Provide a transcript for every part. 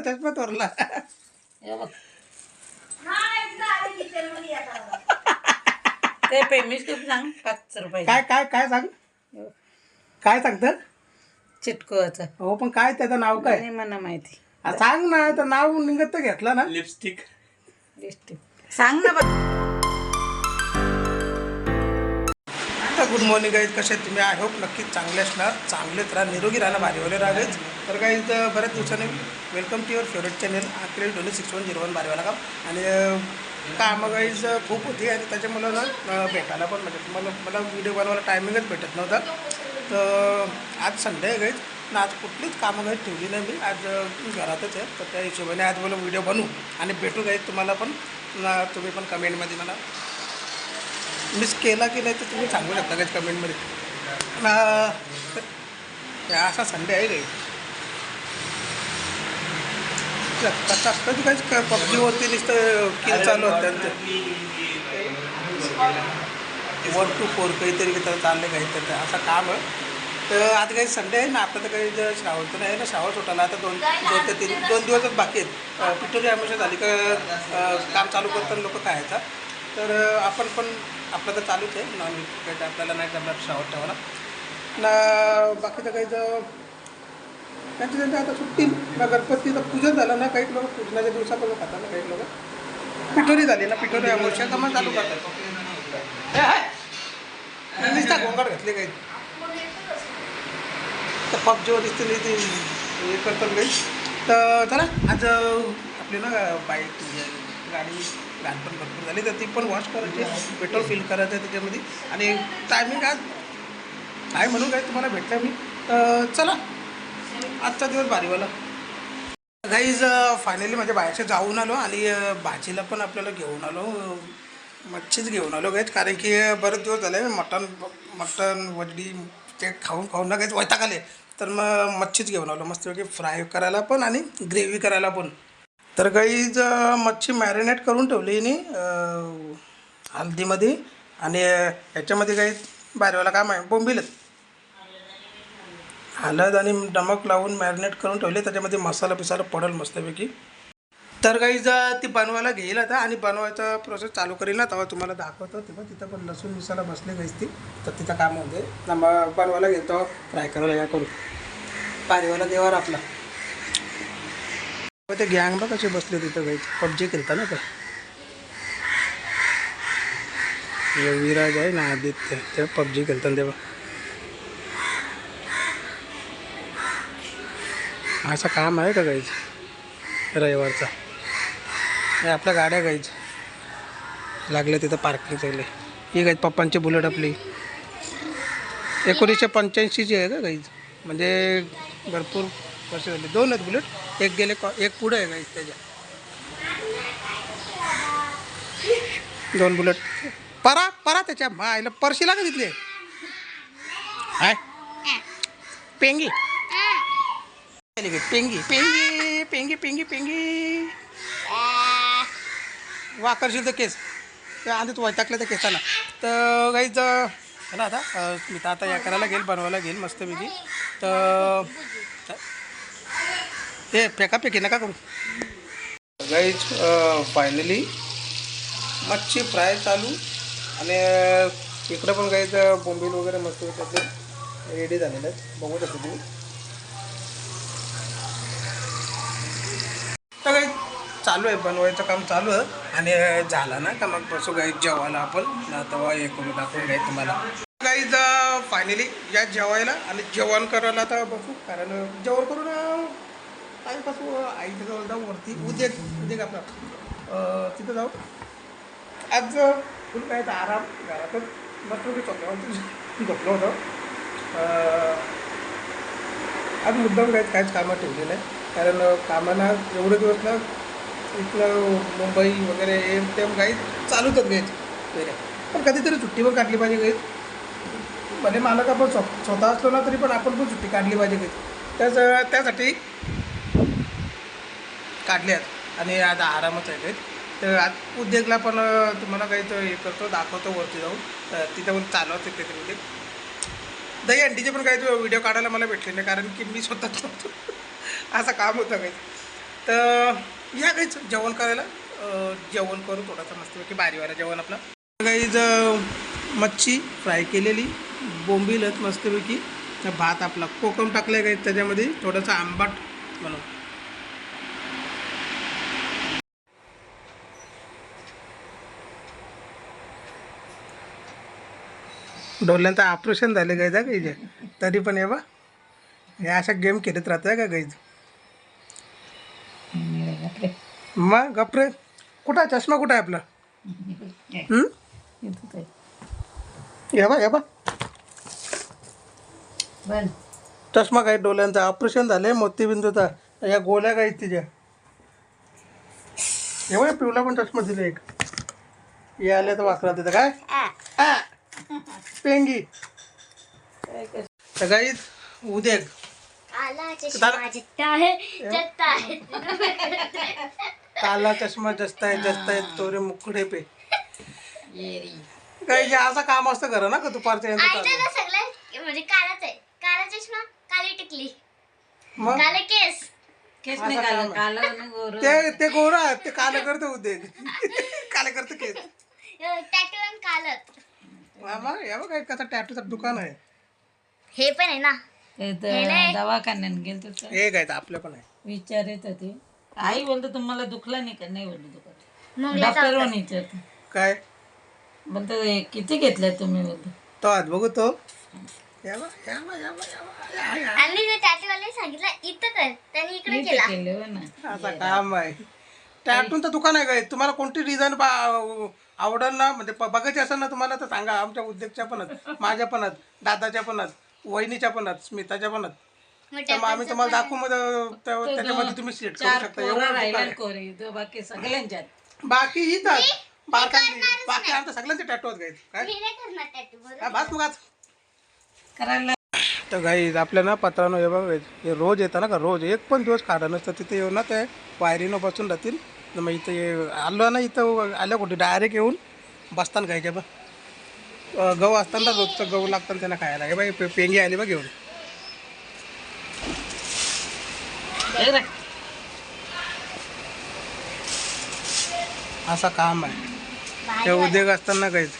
तर चष्मा तोरला. ते पेमेंट खूप सांग 5 रुपये. काय काय काय सांग, काय सांगतं चिटकोचं. हो पण काय त्याचं नाव काय नाही मला माहिती. सांग ना, तर नाव निघत तर घेतलं ना. लिपस्टिक सांग ना बा. गुड मॉर्निंग गाईज, कसे आहेत तुम्ही? आय होप नक्कीच चांगले असणार, चांगलेच राहा, निरोगी राहा, भारीवाले राहावेच. तर गाईज बऱ्याच दिवसांनी welcome to your favourite channel Akhil 216101 भारीवाला काम. आणि कामं गाईज खूप होती आणि त्याच्यामुळं ना भेटायला पण म्हणजे मला व्हिडिओ बनवायला टायमिंगच भेटत नव्हता. तर आज संडे आहे गाईज ना, आज कुठलीच कामं गाईज ठेवली नाही मी, आज घरातच आहे. तर त्या हिशोबाने आज मला व्हिडिओ बनवू आणि भेटू गाईज तुम्हाला पण. तुम्ही पण कमेंटमध्ये मला मिस केला की नाही तर तुम्ही सांगू शकता काय कमेंटमध्ये. असा संडे आहे काही कधी काही पबजीवरती नुसतं किल चालू होतं त्यांचं 1 to 4 काहीतरी चाललं काहीतरी असं काम आहे. तर आज काही संडे आहे ना, आपलं तर काही श्रावण तर नाही ना, श्रावण सुटायला आता 2 ते 3 दिवसच बाकी आहेत. पिठोरी अमावस्या झाली का काम चालू करताना लोक खायचा. तर आपण पण आपलं तर चालूच आहे नॉनव्हेज, काही आपल्याला नाही जमणार श्रावण ठेवायला ना. बाकीचं काही त्यांच्या आता सुट्टी ना, गणपतीचं पूजन झालं ना, काही लोक पूजनाच्या दिवसापासून खातात ना, काही लोक पिठोरी झाली ना, पिठोरी अमावस्या का मग चालू करतात. गोंगाट घातले काही तर पबजीवर दिसते नाही ते हे करतात काही. तर चला आज आपली ना बाईक गाडी घाण पण भरपूर झाली, तर ती पण वॉश करायची, पेट्रोल फिल करायचं आहे त्याच्यामध्ये. आणि टायमिंग आज आहे म्हणून काय तुम्हाला भेटलं मी. तर चला आजचा दिवस भारीवाला गाईज. फायनली माझ्या बाहेरचे जाऊन आलो आणि भाजीला पण आपल्याला घेऊन आलो, मच्छीच घेऊन आलो गाईज. कारण की बरेच दिवस झाले मटण वडली ते खाऊन ना काहीच वैताग आले. तर मग मच्छीच घेऊन आलो मस्तपैकी, फ्राय करायला पण आणि ग्रेव्ही करायला पण. तर गाईज मच्छी मॅरिनेट करून ठेवली आणि हळदीमध्ये आणि ह्याच्यामध्ये काही बारीवाला काम आहे, बोंबीलच हळद आणि नमक लावून मॅरिनेट करून ठेवले, त्याच्यामध्ये मसाला पिसाला पडेल मस्तपैकी. तर गाईज ती बनवायला घेईल आता आणि बनवायचा प्रोसेस चालू करेल ना, तेव्हा तुम्हाला दाखवतो. तेव्हा तिथं पण लसूण मिसाला बसले गाईज ती, तर तिथं काम होते ना. मग बनवायला घेतो, फ्राय करायला या करू बारीवाला देवार आपला. ते गँग बघ कसे बसले तिथं गाईज, पबजी खेळता ना. तर विराज आहे ना, आदित्य, ते पबजी खेळतात तेव्हा. असं काम आहे का गाईज रविवारचा? हे आपल्या गाड्या गाईज लागले तिथं पार्किंग चालले. ही गाईज पप्पांची बुलेट आपली 1985ची आहे का गाईज, म्हणजे भरपूर वर्ष झाली. 2 आहेत बुलेट, एक गेले एक पुढे आहे गाईज त्याच्या. 2 बुलेट परा त्याच्या आईला परशीला का तिथले हाय पेंगी पेंगी पेंगी पेंगी पेंगी पेंगी वाकरशील तर केस त्या आधी तू वैताकलं त्या केसाला. तर गाईज ना आता मी तर आता या करायला घेईल, बनवायला घेईल मस्तपैकी. तर ते फेकाफेकी नका करू गाईज. फायनली मच्छी फ्राय चालू आणि इकडं पण गाईज बोंबील वगैरे मस्त त्याचे रेडी झालेलं आहे, बघू शकतो तुम्ही. तर काही चालू आहे, बनवायचं काम चालू आहे आणि झालं ना का मग बसू गाईज जेवायला आपण ना, तेव्हा हे करू दाखवून घ्याय तुम्हाला. गाईज फायनली या जेवायला आणि जेवण करायला आता बसू, कारण जेवण करून टाईमपासू आईच्या जवळ जाऊ वरती. उद्या आपला तिथं जाऊ. आज फुल काय तर आराम घरातच मस्त झोपलो होतो. आज मुद्दाम काहीच कामं ठेवले नाही, कारण कामाला एवढे दिवस ना इथलं मुंबई वगैरे हे ते काही चालूच घ्यायचे. पण कधीतरी सुट्टी पण काढली पाहिजे काही, भले मालक आपण स्वतः असलो ना तरी पण आपण पण सुट्टी काढली पाहिजे काही. त्यासाठी काढले आहेत आणि आता आरामच आहे काही. तर आज उद्योगला पण तुम्हाला काही तर हे करतो, दाखवतो वरती जाऊन. तिथं पण चालू होते काहीतरी उद्योग. दही अंडीचे पण काही व्हिडिओ काढायला मला भेटले नाही, कारण की मी स्वतःच नव्हतो असं काम होतं काही. तर या काहीच जेवण करायला जेवण करू थोडंसं मस्तपैकी बारीवाला जेवण आपलं काहीच मच्छी फ्राय केलेली बोंबीलच मस्तपैकी तर भात आपला कोकम टाकलं काही त्याच्यामध्ये थोडंसं आंबट म्हणून डोल्यांचं ऑपरेशन झालं गायज हा गाईचे तरी पण हे बा हे अशा गेम खेळत राहतोय का गाईज मग गपरे कुठं आहे चष्मा कुठं आहे आपला या बा चष्मा काही डोळ्यांचं ऑपरेशन झालंय मोतीबिंदूचा या गोळ्या काही तिच्या एवढ्या पिवला पण चष्मा दिला एक हे आले तर वाकरा तिथं काय पेंगी सगळी उद्या काला चष्मा जस्त आहे तोरे मुकडे पे काही असं काम असतं खरं ना का दुपारच्या म्हणजे कालाच आहे काला चष्मा काली टिकली काले केस केस नाही काला काला ते गोरा ते काल करतो उद्योग काल करतो केस टॅटू आणि कालत या बघ कसं टॅटूचं दुकान आहे हे पण आहे ना दवाखान्यात गेल तर हे काय आपलं पण आहे विचारित होते आई बोलतो तुम्हाला दुखला नाही का नाही बोलतो दुखत मग डॉक्टर पण विचारतो काय बोलतो किती घेतलं तुम्ही बोलतो तो आज बघू तो आणि ते टॅटूवाले सांगितलं इथं कर त्यांनी इकडे केला केले हो ना असं काम आहे टॅटूचं दुकान आहे काय तुम्हाला कोणती डिझाईन आवडेल ना म्हणजे बघायची असेल ना तुम्हाला तर सांगा आमच्या उद्योगच्या पण आहेत माझ्या पण आहेत दादाच्या पण आहेत वहिनीच्या पण आहेत स्मिताच्या पण आहेत तर मग आम्ही तुम्हाला दाखवू त्याच्यामध्ये तुम्ही सिलेक्ट करू शकता एवढं बाकी सगळ्यांच्यात बाकी इथं बाकी आमच्या सगळ्यांचे टॅटू आहेत काय मी नाही करणार टॅटू बरोबर बस मग आज करायला तर गाईज आपल्या ना पत्रानं हे बघ हे रोज येतं ना का रोज एक पण दिवस काढा नसतं तिथे येऊन ना ते वायरीनं बसून राहतील तर मग इथं आलो ना इथं आल्या कुठे डायरेक्ट येऊन बसताना खायच्या बघ गहू असताना रोजचं गहू लागतं त्यांना खायला हे बाई पेंगी आली बघ घेऊन असा काम आहे ते उद्योग असताना काहीच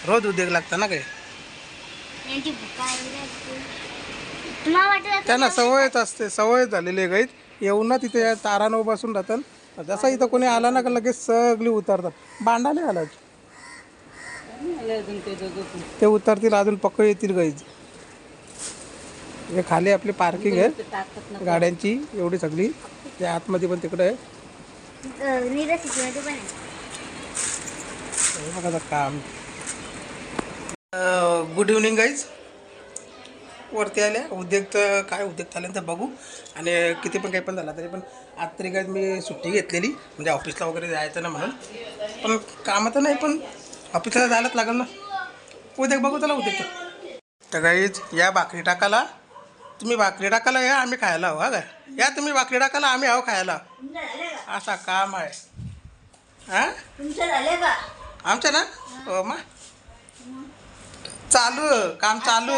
रोज उद्योग लागतं ना काही यांची भुका लागली असते. तुम्हाला वाटत त्यांना सवयच असते सवय झालेली आहे गाईत येऊन ना तिथे या तारानं बसून राहतात जसं इथं कोणी आला ना का लगेच सगळी उतरतात भांडा नाही घालायचं ते उतरतील अजून पक्क येतील गाईज हे खाली आपली पार्किंग आहे गाड्यांची एवढी सगळी त्या आतमध्ये पण तिकडे आहे नीरज सिटीमध्ये पण आहे हे बघा काम गुड इव्हनिंग गाईज वरती आल्या उद्योग काय उद्योग झाले तर बघू आणि किती पण काही पण झाला तरी पण आज तरी काय मी सुट्टी घेतलेली म्हणजे ऑफिसला वगैरे जायचं ना म्हणून पण कामं तर नाही पण ऑफिसला जायलाच लागेल ना उद्योग बघू त्याला उद्योग तर गाईज या भाकरी टाकाला तुम्ही भाकरी टाकाला या आम्ही खायला हवं हा काय या तुम्ही भाकरी टाकाला आम्ही हवं खायला असा काम आहे हां आमच्या ना हो मग चालू काम चालू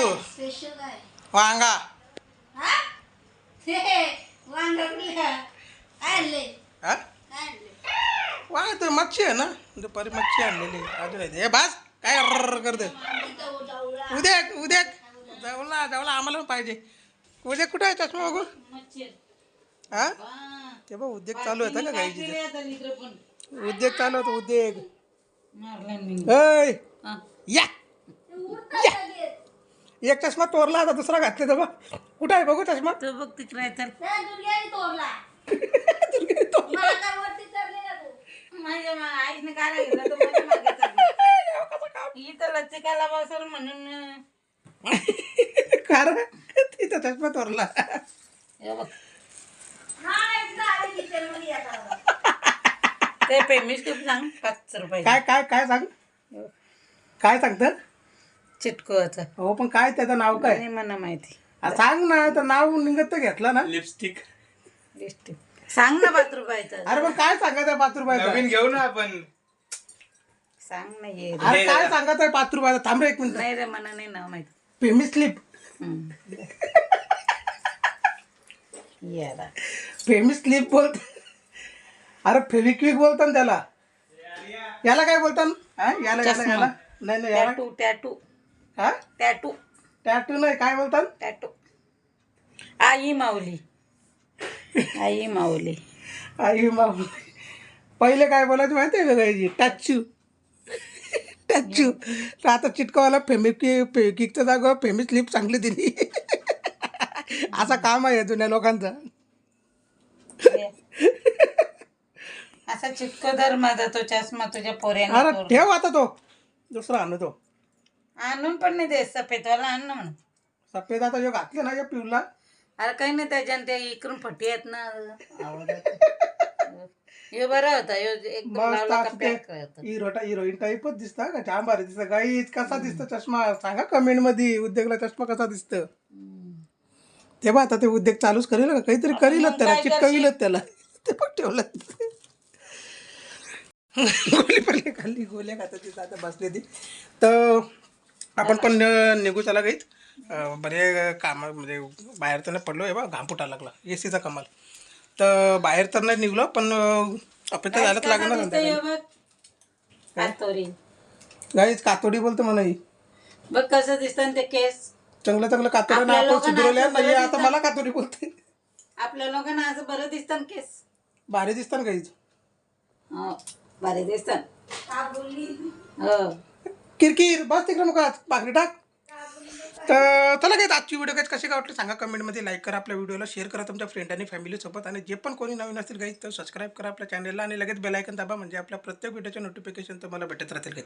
वांगा हा वा तर मच्छी आहे ना दुपारी मच्छी आणलेली अजून हे बास काय करते उद्या उद्या जाऊला आम्हाला पण पाहिजे उद्या कुठं आहे चष्मा बघू हा ते बघ उद्योग चालू होता का काही उद्योग चालू होता उद्योग या एक चष्मा तोरला आता दुसरा घातले तर बघ कुठं आहे बघू चष्मा तो बघ तिकडे तर माझ्या आईने काय घेतला तो माझ्या मागे चालला. इथं लचिकाला बसल म्हणून कारण तिथं चष्मा तोरला हे बघ ते पेमेंट खूप सांग 5 रुपये काय काय काय सांग काय सांगतं चिटकोचं हो पण काय त्याचं नाव काय नाही मला माहिती सांग ना तर नाव निघत तर घेतलं ना लिपस्टिक लिपस्टिक सांग ना 5 रुपयाचं अरे पण काय सांगायचं 5 रुपयाचं नवीन घेऊ ना आपण सांग ना ये अरे काय सांगायचं 5 रुपयाचं थांब रे एक मिनिट नाही रे मला नाही नाव माहिती पेमी स्लिप याला फेमिस क्लिप बोलत. अरे फेविक्विक बोलतात ना त्याला. याला काय बोलतात? हा याला याला याला नाही नाही याला टॅटू टॅटू हा टॅटू टॅटू नाही काय बोलतात? टॅटू आई माऊली आई माऊली आई माऊली. पहिले काय बोलायचं माहिती आहे का गायची? टॅचू टॅचू. तर आता चिटकावाला फेमिक्विकच्या जागेवर फेमिस क्लिप चांगली दिली. असा काम आहे जुन्या लोकांचं. असा चिटको धर माझा तो चष्मा तुझ्या पोऱ्याने अरे तोडला. ठेव आता तो दुसरा आणू तो आणून पण नाही दे सफेदवाला आण ना म्हणून. सफेद आता जो घातले ना जो पिवला अरे काही नाही त्याच्यानं ते इकडून फटी आहेत ना हे बरा होता ह्यो एकदम मस्त लावला का असं ते पॅक होता. हिरोईन टाईपच दिसता का? जाम भारी दिसतं. गाईच कसा दिसतो चष्मा सांगा कमेंट मध्ये. उद्योगला चष्मा कसा दिसतं ते बा. आता ते उद्योग चालूच करेल का? काहीतरी करीलच त्याला, काय चिटकविलच त्याला. ते पण ठेवलं. गोली पडली खाल्ली गोल्या खाता तिथं आता बसले ती. तर आपण पण निघू त्याला गाईत. बरे काम म्हणजे बाहेर तर नाही पडलो आहे बा. घाम फुटायला लागला एसीचा कमाल. तर बाहेर तर नाही निघलो पण आपण तर जायलाच लागणार दिसतं ह्यो बघ. कातोरी गाईच कातोडी बोलतो मला ही. बघ कसं दिसतं ते केस. चांगलं चांगलं कातोडी आपल्या आपण लोकांना सुधरवल्या असं नाही बरं आता दिसतं. मला कातोडी बोलते. आपल्या लोकांना असं बरं दिसतं ना केस. भारी दिसतं ना गाईच. हो बरे दिसतं. हो किरकिर बस तिकडे नको आज पाकडी टाक. तर चला काय आजची व्हिडिओ काय कशी काय वाटली सांगा कमेंटमध्ये. लाईक करा आपल्या व्हिडिओला, शेअर करा तुमच्या फ्रेंड आणि फॅमिलीसोबत. आणि जे पण कोणी नवीन असतील गाईज तर सबस्क्राईब करा आपल्या चॅनलला आणि लगेच बेल आयकन दाबा म्हणजे आपल्या प्रत्येक व्हिडिओचे नोटिफिकेशन तुम्हाला भेटत राहतील गाईज.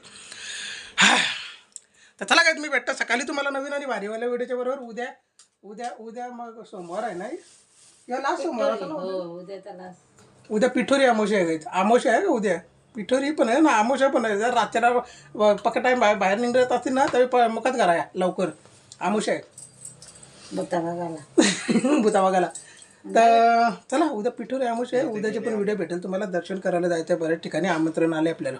तर चला काय मी भेटतो सकाळी तुम्हाला नवीन आणि भारीवाल्या व्हिडिओच्या बरोबर. उद्या उद्या उद्या मग सोमवार आहे नाही या लास्ट सोमवार असं ना. हो उद्या त्याला उद्या पिठोरी आमोशा आहे गाईज. आमोशा आहे का उद्या? पिठोरी पण आहे ना आमोशा पण आहे. जर रातच्याला पक्का टाईम बाहेर निघत असतील ना तरी मुखात करा या लवकर. आमोशा आहे बुता बघायला भूता बघायला. तर चला उद्या पिठोरी आमोशा आहे. उद्याचे पण व्हिडिओ भेटेल तुम्हाला. दर्शन करायला जायचं आहे बऱ्याच ठिकाणी आमंत्रण आले आपल्याला.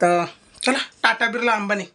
तर चला टाटा बिर्ला अंबानी.